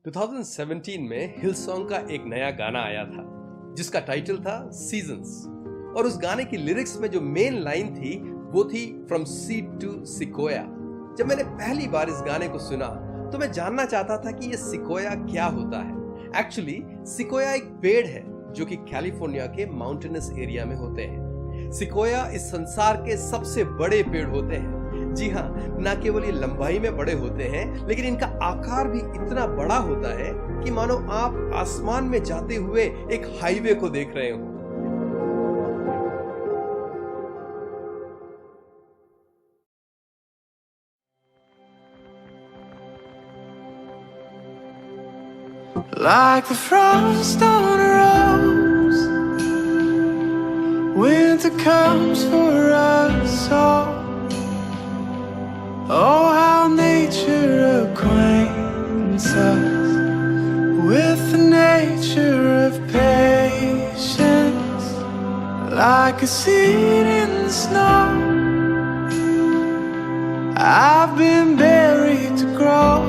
2017 में हिलसॉन्ग का एक नया गाना आया था जिसका टाइटल था सीजन्स, और उस गाने की लिरिक्स में जो मेन लाइन थी वो थी फ्रॉम सीड टू सिकोया। जब मैंने पहली बार इस गाने को सुना तो मैं जानना चाहता था कि ये सिकोया क्या होता है। एक्चुअली सिकोया एक पेड़ है जो कि कैलिफोर्निया के माउंटेनस एरिया में होते हैं। सिकोया इस संसार के सबसे बड़े पेड़ होते हैं। जी हाँ, ना केवल ये लंबाई में बड़े होते हैं लेकिन इनका आकार भी इतना बड़ा होता है कि मानो आप आसमान में जाते हुए एक हाईवे को देख रहे हो। Like the frost on a rose, winter comes for us all. Oh, how nature acquaints us with the nature of patience. Like a seed in the snow, I've been buried to grow.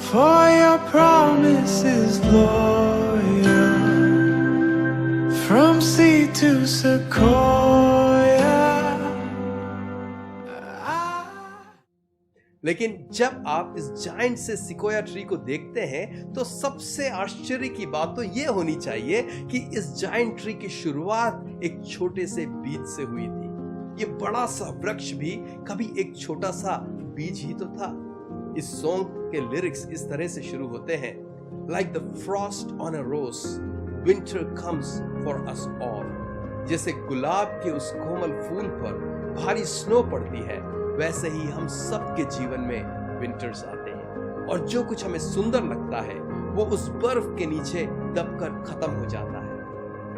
For your promise is loyal, from sea to sequoia. लेकिन जब आप इस giant से sequoia tree को देखते हैं तो सबसे आश्चर्य की बात तो ये होनी चाहिए कि इस जायंट ट्री की शुरुआत एक छोटे से बीज से हुई थी। ये बड़ा सा वृक्ष भी कभी एक छोटा सा बीज ही तो था। इस सॉन्ग के लिरिक्स इस तरह से शुरू होते हैं, like the frost on a rose, winter comes for us all. जैसे गुलाब के उस कोमल फूल पर भारी स्नो पड़ती है, वैसे ही हम सबके जीवन में विंटर्स आते हैं और जो कुछ हमें सुंदर लगता है वो उस बर्फ के नीचे दबकर खत्म हो जाता है।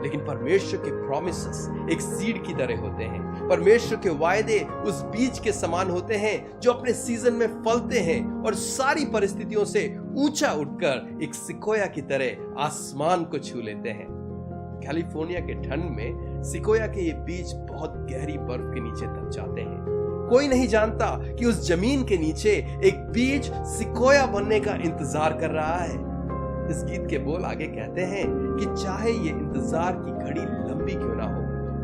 लेकिन परमेश्वर के प्रॉमिसेस एक सीड की तरह होते हैं। परमेश्वर के वायदे उस बीज के समान होते हैं जो अपने सीजन में फलते हैं और सारी परिस्थितियों से ऊंचा उठकर एक सिकोया की तरह आसमान को छू लेते हैं। कैलिफोर्निया के ठंड में सिकोया के ये बीज बहुत गहरी बर्फ के नीचे दब जाते हैं। कोई नहीं जानता कि उस जमीन के नीचे एक बीज सिकोया बनने का इंतजार कर रहा है। इस गीत के बोल आगे कहते हैं कि चाहे ये इंतजार की घड़ी लंबी क्यों ना हो,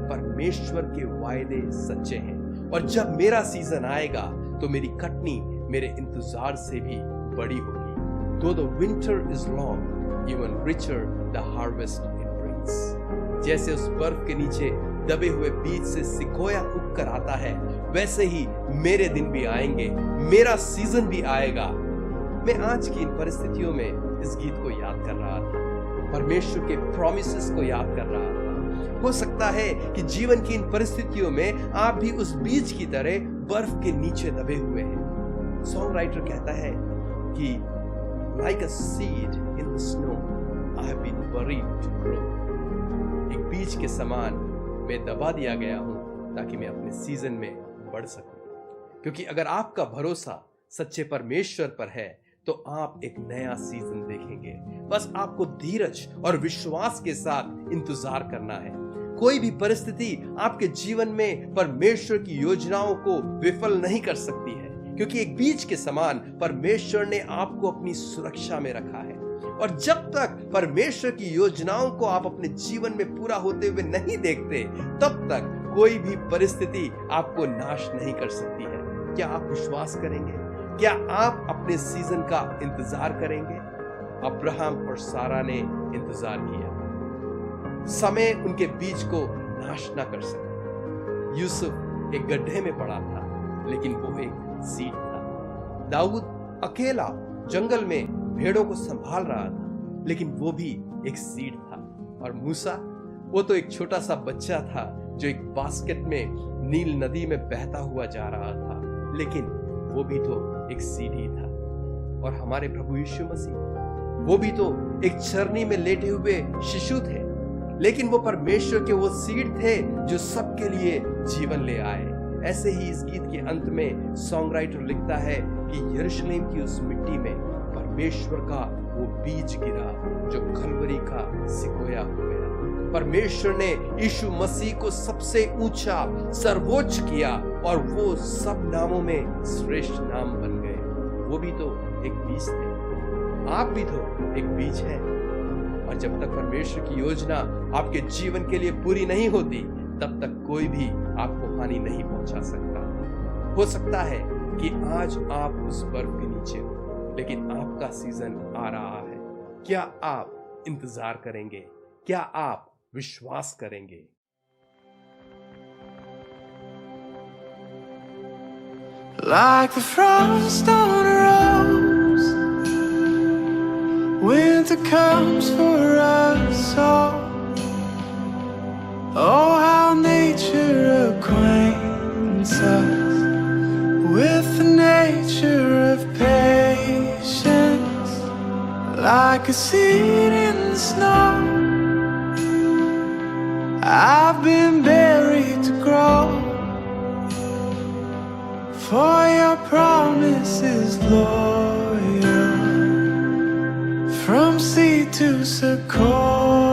परमेश्वर के वायदे सच्चे हैं और जब मेरा सीजन आएगा तो मेरी कटनी मेरे इंतजार से भी बड़ी होगी। Though the winter is long, even richer the harvest it brings। जैसे उस बर्फ के नीचे दबे हुए बीज से सिकोया उग कर आता है, वैसे ही मेरे दिन भी आएंगे, मेरा सीजन भी आएगा। मैं आज की इन परिस्थितियों में इस गीत को याद कर रहा था, परमेश्वर के प्रॉमिसेस को याद कर रहा था। हो सकता है कि जीवन की इन परिस्थितियों में आप भी उस बीज की तरह बर्फ के नीचे दबे हुए हैं। सॉन्ग राइटर कहता है कि like a seed in the snow, I have been buried to grow। एक बीज के समान मैं दबा दिया गया हूं ताकि मैं अपने सीजन में बढ़ सकूं। क्योंकि अगर आपका भरोसा सच्चे परमेश्वर पर है तो आप एक नया सीजन देखेंगे। बस आपको धीरज और विश्वास के साथ इंतजार करना है। कोई भी परिस्थिति आपके जीवन में परमेश्वर की योजनाओं को विफल नहीं कर सकती है, क्योंकि एक बीज के समान परमेश्वर ने आपको अपनी सुरक्षा में रखा है। और जब तक परमेश्वर की योजनाओं को आप अपने जीवन में पूरा होते हुए नहीं देखते, तब तक कोई भी परिस्थिति आपको नाश नहीं कर सकती है। क्या आप विश्वास करेंगे? क्या आप अपने सीजन का इंतजार करेंगे? अब्राहम और सारा ने इंतजार किया। समय उनके बीज को नाश ना कर सका। यूसुफ एक गड्ढे में पड़ा था लेकिन वो एक सीड था। दाऊद अकेला जंगल में भेड़ों को संभाल रहा था लेकिन वो भी एक सीड था। और मूसा, वो तो एक छोटा सा बच्चा था जो एक बास्केट में नील नदी में बहता हुआ जा रहा था, लेकिन वो भी तो एक सीड ही था। और हमारे प्रभु यीशु मसीह, वो भी तो एक चरनी में लेटे हुए शिशु थे, लेकिन वो परमेश्वर के वो सीड थे जो सबके लिए जीवन ले आए। ऐसे ही इस गीत के अंत में सॉन्ग राइटर लिखता है कि यरूशलेम की उस मिट्टी में परमेश्वर का वो बीज गिरा जो कलवरी का सिकोया हो गया। परमेश्वर ने यीशु मसीह को सबसे ऊंचा सर्वोच्च किया और वो सब नामों में श्रेष्ठ नाम बन गए। वो भी तो एक बीज थे, आप भी तो एक बीज है। और जब तक परमेश्वर की योजना आपके जीवन के लिए पूरी नहीं होती, तब तक कोई भी आपको हानि नहीं पहुंचा सकता। हो सकता है कि आज आप उस बर्फ के नीचे हो, लेकिन आपका सीजन आ रहा है। क्या आप इंतजार करेंगे? क्या आप विश्वास करेंगे? Like the frost on a rose, winter comes for us all. Oh, how nature acquaints us with the nature of patience. Like a seed in the snow, I've been buried to grow. For your promise is loyal, from sea to sequoia.